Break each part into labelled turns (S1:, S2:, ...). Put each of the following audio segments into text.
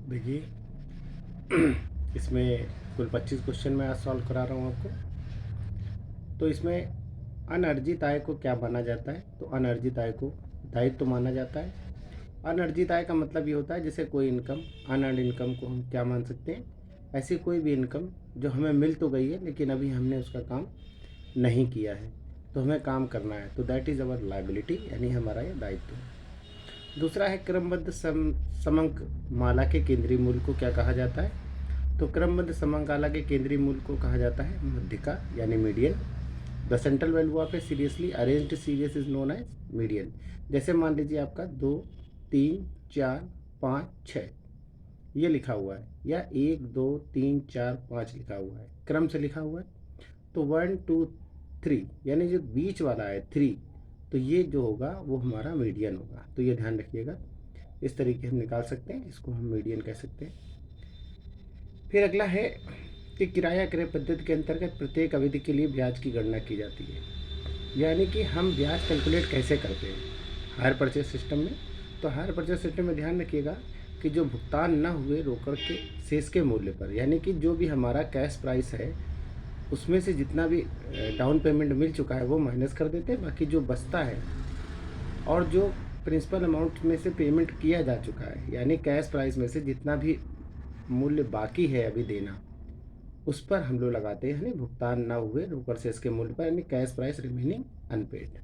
S1: देखिए, इसमें कुल 25 क्वेश्चन मैं आज सॉल्व करा रहा हूँ आपको। तो इसमें अनअर्जित आय को क्या माना जाता है? तो अनअर्जित आय को दायित्व माना जाता है। अनअर्जित आय का मतलब ये होता है जैसे कोई इनकम, अनअर्न्ड इनकम को हम क्या मान सकते हैं? ऐसी कोई भी इनकम जो हमें मिल तो गई है लेकिन अभी हमने उसका काम नहीं किया है, तो हमें काम करना है, तो दैट इज़ अवर लायबिलिटी, यानी हमारा ये दायित्व है। दूसरा है क्रमबद्ध समंक माला के केंद्रीय मूल्य को क्या कहा जाता है? तो क्रमबद्ध समंकाला के केंद्रीय मूल्य को कहा जाता है मध्यिका, यानी median. The central value of a seriously arranged series is known as median. जैसे मान लीजिए आपका 2, 3, 4, 5, 6 ये लिखा हुआ है, या 1, 2, 3, 4, 5 लिखा हुआ है, क्रम से लिखा हुआ है। तो 1, 2, 3 यानी जो बीच वाला है 3, तो ये जो होगा वो हमारा मीडियन होगा। तो ये ध्यान रखिएगा, इस तरीके हम निकाल सकते हैं, इसको हम मीडियन कह सकते हैं। फिर अगला है कि किराया क्रय पद्धति के अंतर्गत प्रत्येक अवधि के लिए ब्याज की गणना की जाती है, यानी कि हम ब्याज कैलकुलेट कैसे करते हैं हायर परचेज सिस्टम में। तो हायर परचेज सिस्टम में ध्यान रखिएगा कि जो भुगतान न हुए रोकड़ के शेष के मूल्य पर, यानी कि जो भी हमारा कैश प्राइस है उसमें से जितना भी डाउन पेमेंट मिल चुका है वो माइनस कर देते हैं, बाकी जो बचता है और जो प्रिंसिपल अमाउंट में से पेमेंट किया जा चुका है, यानी कैश प्राइस में से जितना भी मूल्य बाकी है अभी देना, उस पर हम लोग लगाते हैं यानी भुगतान ना हुए रोकड़ शेष के मूल्य पर, यानी कैश प्राइस रिमेनिंग अनपेड।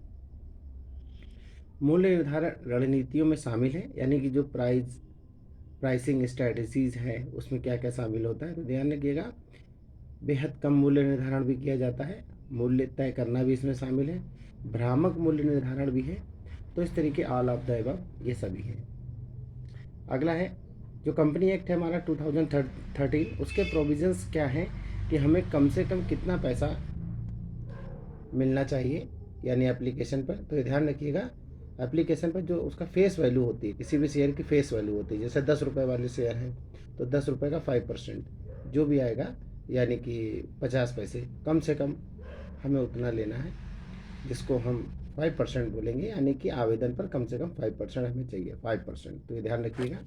S1: मूल्य निर्धारण रणनीतियों में शामिल है, यानी कि जो प्राइसिंग स्ट्रेटजीज है उसमें क्या क्या शामिल होता है, तो ध्यान रखिएगा। बेहद कम मूल्य निर्धारण भी किया जाता है, मूल्य तय करना भी इसमें शामिल है, भ्रामक मूल्य निर्धारण भी है। तो इस तरीके ऑल ऑफ द अबव ये सभी है। अगला है जो कंपनी एक्ट है हमारा 2013, उसके प्रोविजंस क्या हैं कि हमें कम से कम कितना पैसा मिलना चाहिए, यानी एप्लीकेशन पर। तो ध्यान रखिएगा, एप्लीकेशन पर जो उसका फेस वैल्यू होती है, किसी भी शेयर की फेस वैल्यू होती है, जैसे 10 रुपये वाले शेयर हैं तो 10 रुपये का 5% जो भी आएगा, यानी कि 50 पैसे, कम से कम हमें उतना लेना है, जिसको हम 5% बोलेंगे, यानी कि आवेदन पर कम से कम 5% हमें चाहिए, 5%। तो ये ध्यान रखिएगा।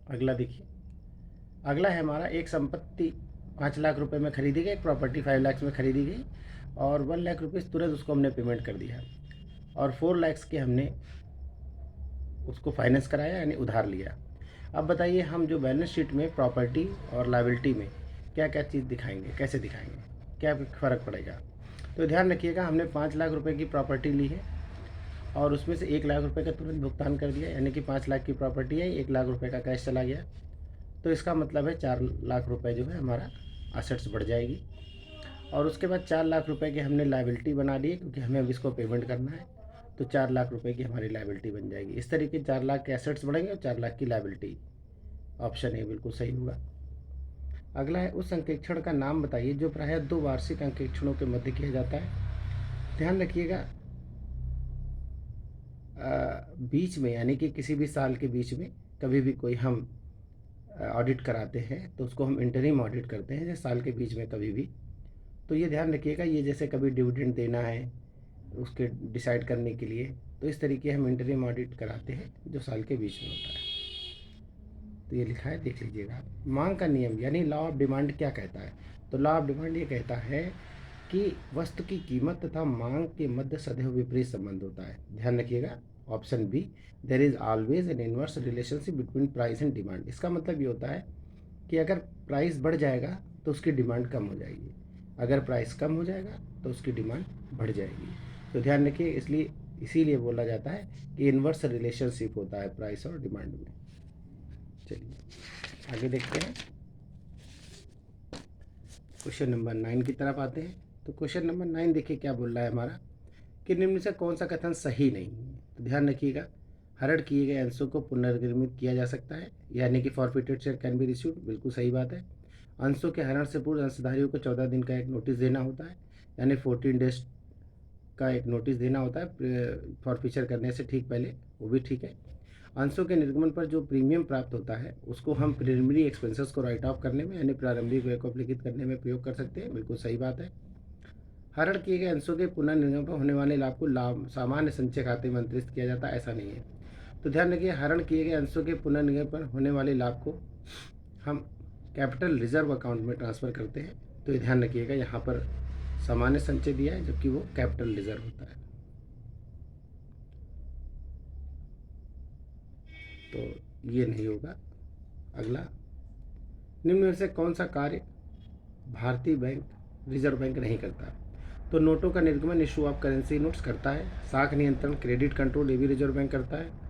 S1: अगला देखिए, अगला है हमारा एक संपत्ति 5 लाख रुपए में खरीदी गई, एक प्रॉपर्टी 5 लाख में खरीदी गई और 1 लाख रुपीज़ तुरंत उसको हमने पेमेंट कर दिया और 4 लाख के हमने उसको फाइनेंस कराया, यानी उधार लिया। अब बताइए हम जो बैलेंस शीट में प्रॉपर्टी और लायबिलिटी में क्या क्या चीज़ दिखाएंगे, कैसे दिखाएंगे, क्या फ़र्क पड़ेगा? तो ध्यान रखिएगा, हमने 5 लाख रुपए की प्रॉपर्टी ली है और उसमें से 1 लाख रुपए का तुरंत भुगतान कर दिया, यानी कि 5 लाख की प्रॉपर्टी है, 1 लाख रुपए का कैश चला गया, तो इसका मतलब है 4 लाख रुपए जो है हमारा असेट्स बढ़ जाएगी। और उसके बाद 4 लाख रुपए की हमने लायबिलिटी बना ली है, क्योंकि हमें अब इसको पेमेंट करना है, तो 4 लाख रुपए की हमारी लायबिलिटी बन जाएगी। इस तरीके 4 लाख के एसेट्स बढ़ेंगे और 4 लाख की लायबिलिटी। ऑप्शन ए बिल्कुल सही होगा। अगला है उस अंकेक्षण का नाम बताइए जो प्रायः 2 वार्षिक अंकेक्षणों के मध्य किया जाता है। ध्यान रखिएगा, बीच में, यानी कि किसी भी साल के बीच में कभी भी कोई हम ऑडिट कराते हैं तो उसको हम इंटरिम ऑडिट करते हैं, जैसे साल के बीच में कभी भी। तो ये ध्यान रखिएगा, ये जैसे कभी डिविडेंड देना है उसके डिसाइड करने के लिए, तो इस तरीके हम इंटरिम ऑडिट कराते हैं जो साल के बीच में होता है। तो ये लिखा है, देख लीजिएगा। मांग का नियम यानी लॉ ऑफ डिमांड क्या कहता है? तो लॉ ऑफ डिमांड ये कहता है कि वस्तु की कीमत तथा मांग के मध्य सदैव विपरीत संबंध होता है। ध्यान रखिएगा, option B, there is always an inverse relationship between price and demand. इसका मतलब ये होता है कि अगर प्राइस बढ़ जाएगा तो उसकी डिमांड कम हो जाएगी, अगर प्राइस कम हो जाएगा तो उसकी डिमांड बढ़ जाएगी। तो ध्यान रखिए, इसलिए इसीलिए बोला जाता है कि इनवर्स रिलेशनशिप होता है प्राइस और डिमांड में। चलिए आगे देखते हैं, क्वेश्चन नंबर 9 की तरफ आते हैं। तो क्वेश्चन नंबर 9 देखिए क्या बोल रहा है हमारा, कि निम्न से कौन सा कथन सही नहीं है? तो ध्यान रखिएगा, हरण किए गए अंशों को पुनर्निर्मित किया जा सकता है, यानी कि forfeited share can be received, बिल्कुल सही बात है। अंशों के हरण से पूर्व अंशधारियों को 14 दिन का एक नोटिस देना होता है, यानी 14 डेज का एक नोटिस देना होता है फॉरफिचर करने से ठीक पहले, वो भी ठीक है। अंशों के निर्गमन पर जो प्रीमियम प्राप्त होता है उसको हम प्रिलिमिनरी एक्सपेंसेस को राइट ऑफ करने में, यानी प्रारंभिक व्यय को अपलिखित करने में प्रयोग कर सकते हैं, बिल्कुल सही बात है। हरण किए गए अंशों के पुनर्निर्गमन पर होने वाले लाभ को लाभ सामान्य संचय खाते में अंतरित किया जाता है, ऐसा नहीं है। तो ध्यान रखिए, हरण किए गए अंशों के पुनर्निगम पर होने वाले लाभ को हम कैपिटल रिजर्व अकाउंट में ट्रांसफ़र करते हैं। तो ये ध्यान रखिएगा, यहाँ पर सामान्य संचय दिया है जबकि वो कैपिटल रिजर्व होता है। तो ये नहीं होगा। अगला, निम्न में से कौन सा कार्य भारतीय बैंक रिजर्व बैंक नहीं करता? तो नोटों का निर्गमन, इशू ऑफ करेंसी नोट्स करता है। साख नियंत्रण, क्रेडिट कंट्रोल, ये भी रिजर्व बैंक करता है।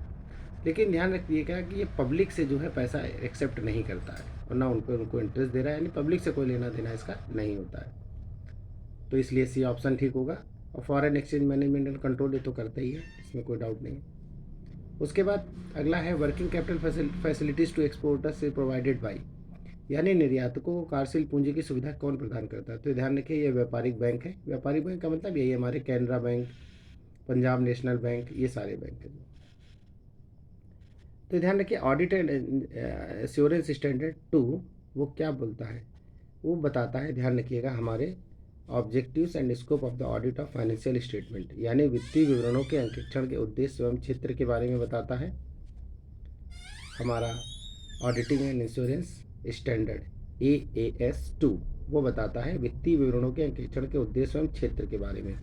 S1: लेकिन ध्यान रखिएगा कि ये पब्लिक से जो है पैसा एक्सेप्ट नहीं करता है और ना उन पर उनको इंटरेस्ट दे रहा है, यानी पब्लिक से कोई लेना देना इसका नहीं होता है। तो इसलिए सी ऑप्शन ठीक होगा। और foreign exchange management and control ये तो करता ही है, इसमें कोई डाउट नहीं है। उसके बाद अगला है working capital facilities to exporters से प्रोवाइडेड बाई, यानी निर्यातकों को कार्यशील पूंजी की सुविधा कौन प्रदान करता है? तो ध्यान रखिए, ये व्यापारिक बैंक है। व्यापारिक बैंक का मतलब यही हमारे Canara bank, Punjab national bank, ये सारे बैंक हैं। तो ध्यान रखिए, ऑडिट एंड एश्योरेंस स्टैंडर्ड 2 वो क्या बोलता है? वो बताता है, ध्यान रखिएगा, हमारे objectives and scope of the audit of financial statement, यानी वित्तीय विवरणों के अंकेक्षण के उद्देश्य एवं क्षेत्र के बारे में बताता है। हमारा auditing and insurance standard AAS2 वो बताता है वित्तीय विवरणों के अंकेक्षण के उद्देश्य एवं क्षेत्र के बारे में,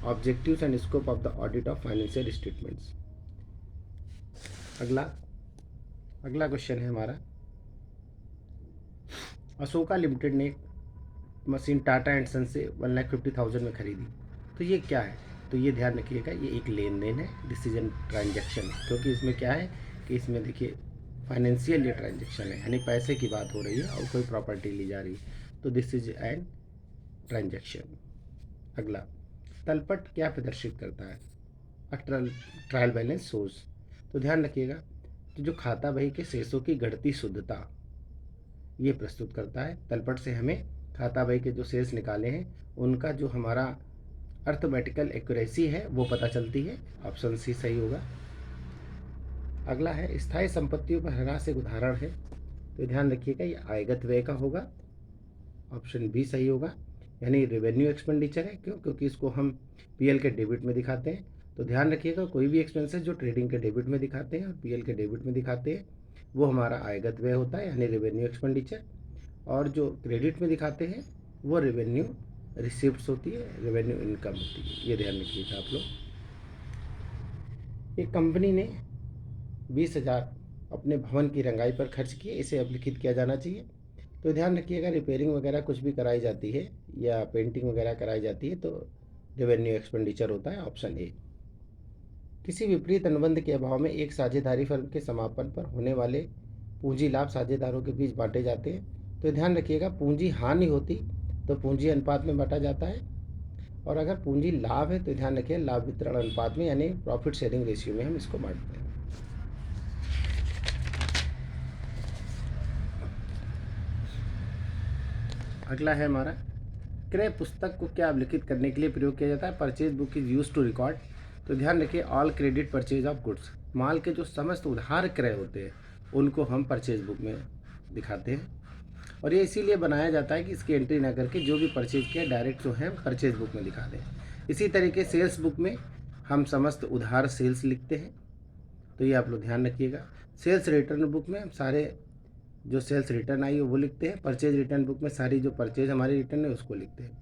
S1: objectives and scope of the audit of financial statements. अगला क्वेश्चन है हमारा, अशोका लिमिटेड ने मशीन टाटा एंड सन से 1,50,000 में खरीदी। तो ये क्या है? तो ये ध्यान रखिएगा, ये एक लेन देन है, डिसीजन ट्रांजैक्शन है, क्योंकि इसमें क्या है कि इसमें देखिए फाइनेंशियल ये ट्रांजैक्शन है, यानी पैसे की बात हो रही है और कोई प्रॉपर्टी ली जा रही है। तो दिस इज एन ट्रांजैक्शन। अगला, तलपट क्या प्रदर्शित करता है? Trial balance shows. तो ध्यान रखिएगा, तो जो खाता बही के शेषों की घटती शुद्धता ये प्रस्तुत करता है। तलपट से हमें खाता बही के जो शेष निकाले हैं उनका जो हमारा अर्थमेटिकल एक्यूरेसी है वो पता चलती है। ऑप्शन सी सही होगा। अगला है, स्थायी संपत्तियों पर ह्रास एक उदाहरण है। तो ध्यान रखिएगा, ये आयगत व्यय का होगा। ऑप्शन बी सही होगा, यानी रेवेन्यू एक्सपेंडिचर है। क्यों? क्योंकि इसको हम पीएल के डेबिट में दिखाते हैं। तो ध्यान रखिएगा, कोई भी एक्सपेंसेस जो ट्रेडिंग के डेबिट में दिखाते हैं और पीएल के डेबिट में दिखाते हैं वो हमारा आयगत व्यय होता है, यानी रेवेन्यू एक्सपेंडिचर। और जो क्रेडिट में दिखाते हैं वो रेवेन्यू रिसिप्ट्स होती है, रेवेन्यू इनकम होती है। ये ध्यान रखिएगा आप लोग। एक कंपनी ने 20,000 अपने भवन की रंगाई पर खर्च किए, इसे अभिलिखित किया जाना चाहिए। तो ध्यान रखिएगा, रिपेयरिंग वगैरह कुछ भी कराई जाती है या पेंटिंग वगैरह कराई जाती है तो रेवेन्यू एक्सपेंडिचर होता है। Option A. किसी विपरीत अनुबंध के अभाव में एक साझेदारी फर्म के समापन पर होने वाले पूंजी लाभ साझेदारों के बीच बांटे जाते हैं। तो ध्यान रखिएगा, पूंजी हानि होती तो पूंजी अनुपात में बांटा जाता है, और अगर पूंजी लाभ है तो ध्यान रखिए लाभ वितरण अनुपात में, यानी प्रॉफिट शेयरिंग रेशियो में हम इसको बांटते हैं। अगला है हमारा, क्रय पुस्तक को क्या अभिलिखित करने के लिए प्रयोग किया जाता है? Purchase book is use to record. तो ध्यान रखिए, all credit purchase of goods, माल के जो समस्त उधार क्रय होते हैं उनको हम परचेज बुक में दिखाते हैं। और ये इसीलिए बनाया जाता है कि इसकी एंट्री ना करके जो भी परचेज किया डायरेक्ट जो है परचेज बुक में दिखा दें। इसी तरीके सेल्स बुक में हम समस्त उधार सेल्स लिखते हैं, तो ये आप लोग ध्यान रखिएगा। सेल्स रिटर्न बुक में हम सारे जो सेल्स रिटर्न आई है वो लिखते हैं। परचेज रिटर्न बुक में सारी जो परचेज हमारी रिटर्न है उसको लिखते हैं।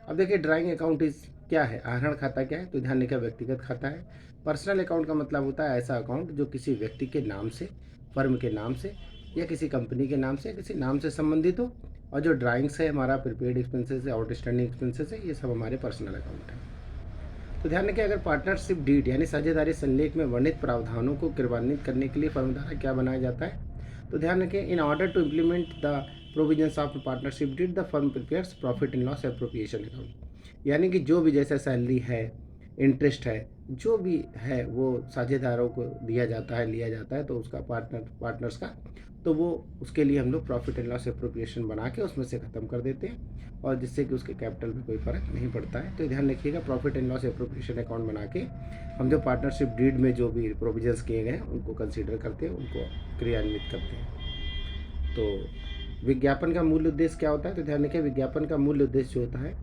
S1: अब देखिए, ड्राइंग अकाउंट इज क्या है? आहरण खाता क्या है? तो ध्यान रखिए, व्यक्तिगत खाता है। पर्सनल अकाउंट का मतलब होता है ऐसा अकाउंट जो किसी व्यक्ति के नाम से, फर्म के नाम से या किसी कंपनी के नाम से, किसी नाम से संबंधित हो। और जो ड्राइंग्स है हमारा प्रीपेड एक्सपेंसेस है, आउटस्टैंडिंग एक्सपेंसेस है, ये सब हमारे पर्सनल अकाउंट है। तो ध्यान रखिए, अगर पार्टनरशिप डीड यानी साझेदारी संलेख में वर्णित प्रावधानों को क्रियान्वित करने के लिए फर्म द्वारा क्या बनाया जाता है? तो ध्यान रखें, in order to implement the provisions of partnership deed the firm prepares profit and loss appropriation account, यानी कि जो भी जैसे सैलरी है, इंटरेस्ट है, जो भी है वो साझेदारों को दिया जाता है, लिया जाता है, तो उसका पार्टनर्स का, तो वो उसके लिए हम लोग प्रॉफिट एंड लॉस एप्रोप्रिएशन बना के उसमें से ख़त्म कर देते हैं, और जिससे कि उसके कैपिटल में कोई फ़र्क नहीं पड़ता है। तो ध्यान रखिएगा, profit and loss appropriation account बना के हम जो पार्टनरशिप डीड में जो भी प्रोविजंस किए गए हैं उनको कंसीडर करते हैं, उनको क्रियान्वित करते हैं। तो विज्ञापन का मूल उद्देश्य क्या होता है? तो ध्यान रखिए, विज्ञापन का मूल उद्देश्य जो होता है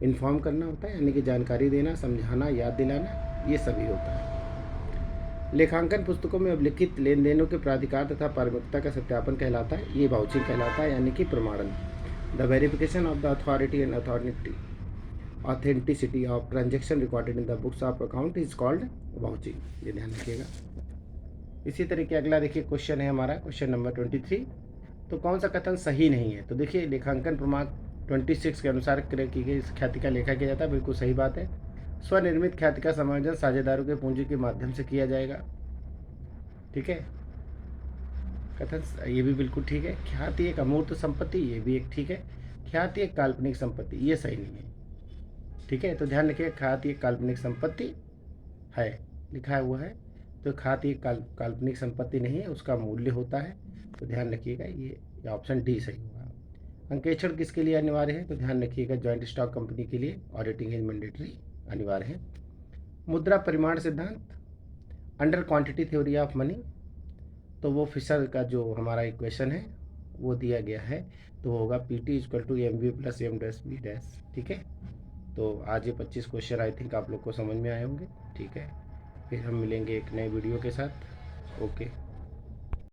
S1: इन्फॉर्म करना होता है, यानी कि जानकारी देना, समझाना, याद दिलाना, ये सभी होता है। लेखांकन पुस्तकों में अभिलिखित लेन देनों के प्राधिकार तथा पारदर्शिता का सत्यापन कहलाता है, ये वाउचिंग कहलाता है, यानी कि प्रमाणन। The verification of the authority and authenticity of transaction recorded in the books of account is called vouching, ये ध्यान रखिएगा। इसी तरीके अगला देखिए क्वेश्चन है हमारा, क्वेश्चन नंबर 23। तो कौन सा कथन सही नहीं है? तो देखिए लेखांकन प्रमाण 26 के अनुसार क्रय की गई ख्याति का लेखा किया जाता है, बिल्कुल सही बात है। स्वनिर्मित ख्याति का समायोजन साझेदारों के पूंजी के माध्यम से किया जाएगा, ठीक है, कथन ये भी बिल्कुल ठीक है। ख्याति एक अमूर्त संपत्ति, ये भी एक ठीक है। ख्याति एक काल्पनिक संपत्ति, ये सही नहीं है, ठीक है। तो ध्यान रखिए, ख्याति एक काल्पनिक संपत्ति है, लिखा हुआ है, तो ख्याति एक काल्पनिक संपत्ति नहीं है, उसका मूल्य होता है। तो ध्यान रखिएगा, ये ऑप्शन डी सही होगा। अंकेक्षण किसके लिए अनिवार्य है? तो ध्यान रखिएगा, जॉइंट स्टॉक कंपनी के लिए ऑडिटिंग इज मैंडेटरी, अनिवार्य है। मुद्रा परिमाण सिद्धांत under quantity theory of money, तो वो फिशर का जो हमारा इक्वेशन है वो दिया गया है, तो वो होगा PT equal to MV plus M'(B'), ठीक है। तो आज ये 25 क्वेश्चन आई थिंक आप लोग को समझ में आए होंगे, ठीक है। फिर हम मिलेंगे एक नए वीडियो के साथ, ओके।